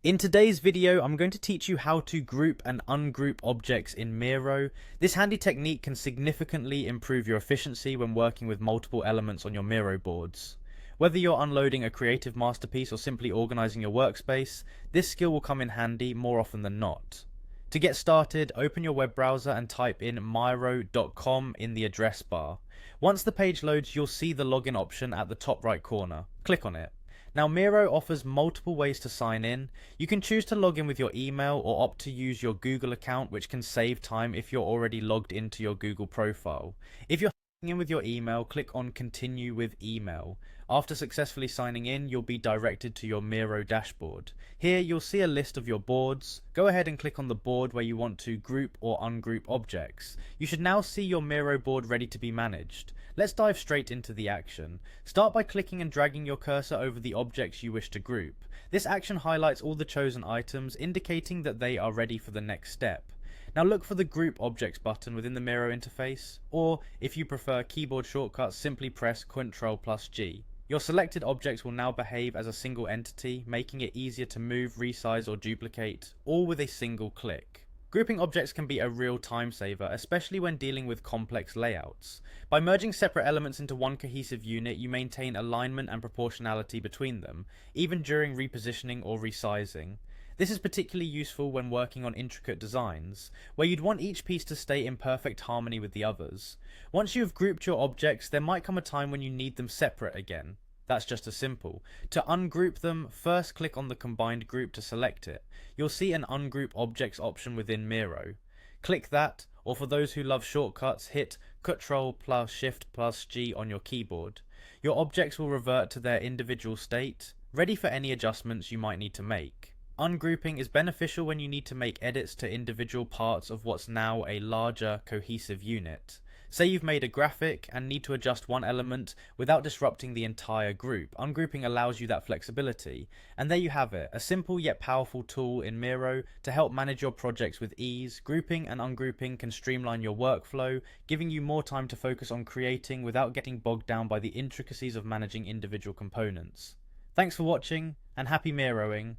In today's video, I'm going to teach you how to group and ungroup objects in Miro. This handy technique can significantly improve your efficiency when working with multiple elements on your Miro boards. Whether you're unloading a creative masterpiece or simply organizing your workspace, this skill will come in handy more often than not. To get started, open your web browser and type in miro.com in the address bar. Once the page loads, you'll see the login option at the top right corner. Click on it. Now, Miro offers multiple ways to sign in. You can choose to log in with your email or opt to use your Google account, which can save time if you're already logged into your Google profile. If you're signing in with your email, click on Continue with Email. After successfully signing in, you'll be directed to your Miro dashboard. Here, you'll see a list of your boards. Go ahead and click on the board where you want to group or ungroup objects. You should now see your Miro board ready to be managed. Let's dive straight into the action. Start by clicking and dragging your cursor over the objects you wish to group. This action highlights all the chosen items, indicating that they are ready for the next step. Now look for the Group Objects button within the Miro interface, or if you prefer keyboard shortcuts, simply press Ctrl+G. Your selected objects will now behave as a single entity, making it easier to move, resize or duplicate, all with a single click. Grouping objects can be a real time saver, especially when dealing with complex layouts. By merging separate elements into one cohesive unit, you maintain alignment and proportionality between them, even during repositioning or resizing. This is particularly useful when working on intricate designs, where you'd want each piece to stay in perfect harmony with the others. Once you have grouped your objects, there might come a time when you need them separate again. That's just as simple. To ungroup them, first click on the combined group to select it. You'll see an Ungroup Objects option within Miro. Click that, or for those who love shortcuts, hit Ctrl+Shift+G on your keyboard. Your objects will revert to their individual state, ready for any adjustments you might need to make. Ungrouping is beneficial when you need to make edits to individual parts of what's now a larger, cohesive unit. Say you've made a graphic and need to adjust one element without disrupting the entire group. Ungrouping allows you that flexibility. And there you have it, a simple yet powerful tool in Miro to help manage your projects with ease. Grouping and ungrouping can streamline your workflow, giving you more time to focus on creating without getting bogged down by the intricacies of managing individual components. Thanks for watching, and happy Miroing.